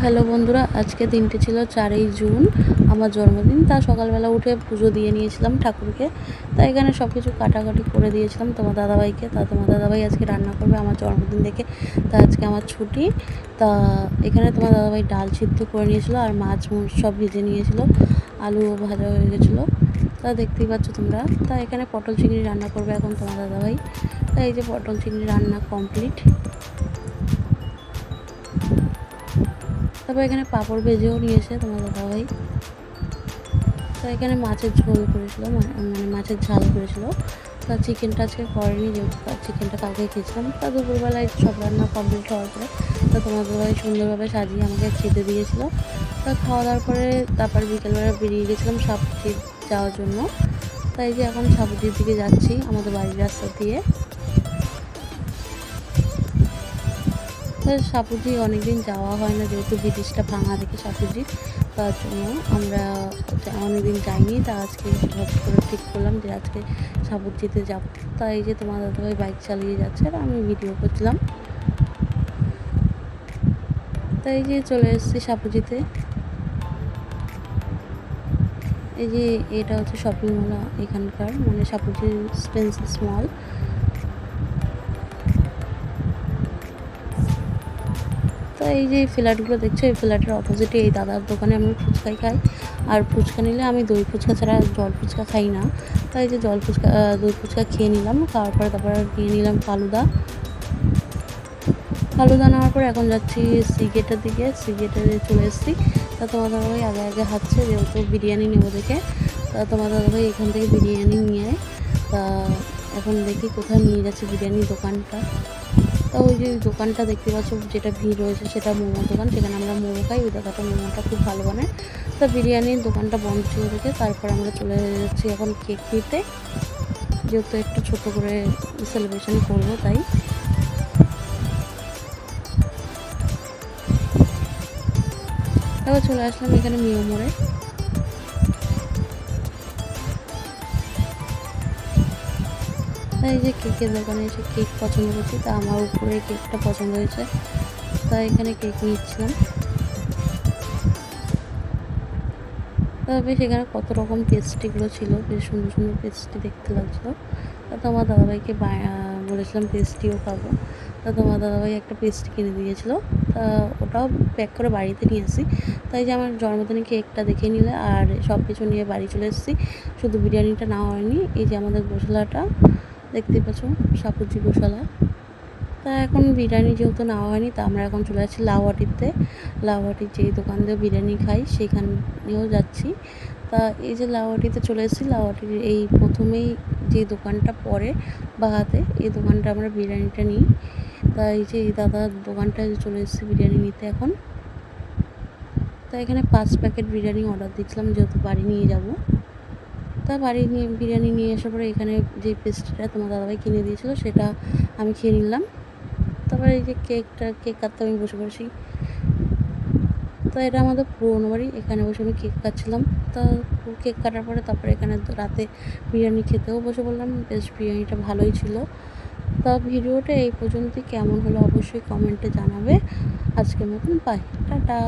Hello বন্ধুরা, আজকে দিনটি ছিল 4ই জুন, আমার জন্মদিন। তা সকালবেলা উঠে পুজো দিয়ে নিয়েছিলাম ঠাকুরকে। তা এখানে সব কিছু কাটাকাটি করে দিয়েছিলাম তোমার দাদাভাইকে। তা তোমার দাদাভাই আজকে রান্না করবে আমার জন্মদিন দেখে। তা আজকে আমার ছুটি। তা এখানে তোমার দাদাভাই ডাল সিদ্ধ করে নিয়েছিল আর মাছ সব ভেজে নিয়েছিল, আলুও ভাজা হয়ে গেছিলো। তা দেখতেই পাচ্ছ তোমরা। তা এখানে পটল চিংড়ি রান্না করবে এখন তোমার দাদাভাই। তা এই যে পটল চিংড়ি রান্না কমপ্লিট। তারপর এখানে পাঁপড় ভেজেও নিয়েছে তোমার দাদাভাই। তো এখানে মাছের ঝোল করেছিল, মানে মাছের ঝাল করেছিল। তা চিকেনটা আজকে করেনি, যেহেতু চিকেনটা কালকে খেয়েছিলাম। তা দুপুরবেলায় সব রান্না কমপ্লিট হওয়ার পরে তা তোমার দাদাভাই সুন্দরভাবে সাজিয়ে আমাকে খেতে দিয়েছিল। তা খাওয়া দাওয়ার পরে তারপর বিকেলবেলা বেরিয়ে গেছিলাম সাপুজির যাওয়ার জন্য। তাই যে এখন সাপুজির দিকে যাচ্ছি আমাদের বাড়ির রাস্তা দিয়ে। সাপুজি অনেকদিন যাওয়া হয় না, যেহেতু ব্রিটিশটা ভাঙা দেখে সাপুজি, তার জন্য আমরা অনেকদিন যাইনি। তা আজকে হঠাৎ করে ঠিক করলাম যে আজকে সাপুজিতে যাব। তাই যে তোমার দাদাভাই বাইক চালিয়ে যাচ্ছে আর আমি ভিডিও করছিলাম। তাই যে চলে এসেছি সাপুজিতে। এই যে এটা হচ্ছে শপিং মল এখানকার, মানে সাপুজি স্পেন্সাস মল। তো এই যে ফ্ল্যাটগুলো দেখছো, এই ফ্ল্যাটের অপোজিটে এই দাদার দোকানে আমি ফুচকাই খাই। আর ফুচকা নিলে আমি দই ফুচকা ছাড়া জল ফুচকা খাই না। তাই যে দই ফুচকা খেয়ে নিলাম। খাওয়ার পরে তারপর নিয়ে নিলাম ফালুদা। ফালুদা নেওয়ার পর এখন যাচ্ছি সি গেটের দিকে। সি গেটে চলে এসেছি। তা তোমার দাদাভাই আগে আগে হাঁটছে, যেহেতু বিরিয়ানি নেবো দেখে। তা তোমার দাদাভাই এখান থেকে বিরিয়ানি নিয়ে তা এখন দেখি কোথায় নিয়ে যাচ্ছে বিরিয়ানির দোকানটা। তা ওই যে দোকানটা দেখতে পাচ্ছ, যেটা ভিড় রয়েছে সেটা মোমোর দোকান। সেখানে আমরা মোমো খাই, ওই দাদাটা মোমোটা খুব ভালো বানায়। তা বিরিয়ানির দোকানটা বন্ধ ছিল দেখে তারপর আমরা চলে যাচ্ছি এখন কেক নিতে, যেহেতু একটু ছোট করে সেলিব্রেশন করবো তাই। তারপর চলে আসলাম এখানে মিও মোড়ে। তাই যে কেকের দোকানে এসে কেক পছন্দ করছি। তা আমার উপরে কেকটা পছন্দ হয়েছে, তাই এখানে কেক নিচ্ছিলাম। তবে সেখানে কত রকম পেস্ট্রিগুলো ছিল, বেশ সুন্দর সুন্দর পেস্ট্রি দেখতে লাগছিলো। তা তোমার দাদাভাইকে বলেছিলাম পেস্ট্রিও খাবো। তা তোমার দাদাভাই একটা পেস্ট্রি কিনে দিয়েছিলো। তা ওটাও প্যাক করে বাড়িতে নিয়ে আসি। তাই যে আমার জন্মদিনে কেকটা দেখে নিলে আর সব কিছু নিয়ে বাড়ি চলে এসেছি, শুধু বিরিয়ানিটা নেওয়া হয়নি। এই যে আমাদের গোশালাটা দেখতে পাচ্ছ, সাপুজি গোশালা। তা এখন বিরিয়ানি যেহেতু নেওয়া হয়নি, তা আমরা এখন চলে যাচ্ছি লাউহাটিতে। লাউহাটির যেই দোকান দিয়ে বিরিয়ানি খাই সেখানেও যাচ্ছি। তা এই যে লাউহাটিতে চলে এসেছি, লাউহাটির এই প্রথমেই যে দোকানটা পড়ে বাহাতে, এই দোকানটা আমরা বিরিয়ানিটা নিই। তা এই যে এই দাদার দোকানটায় চলে এসেছি বিরিয়ানি নিতে এখন। তা এখানে 5 প্যাকেট বিরিয়ানি অর্ডার দিচ্ছিলাম, যেহেতু বাড়ি নিয়ে যাব। তা বাড়ি নিয়ে বিরিয়ানি নিয়ে আসার পরে এখানে যে পেস্ট্রিটা তোমার দাদাভাই কিনে দিয়েছিলো সেটা আমি খেয়ে নিলাম। তারপরে এই যে কেক কাটতে আমি বসে পড়েছি। তো এটা আমাদের পুরোনো বাড়ি, এখানে বসে আমি কেক কাটছিলাম। তা কেক কাটার পরে তারপরে এখানে রাতে বিরিয়ানি খেতেও বসে বললাম। বেশ বিরিয়ানিটা ভালোই ছিল। তা ভিডিওটা এই পর্যন্তই, কেমন হলো অবশ্যই কমেন্টে জানাবে। আজকের মতন বাই, টাটা।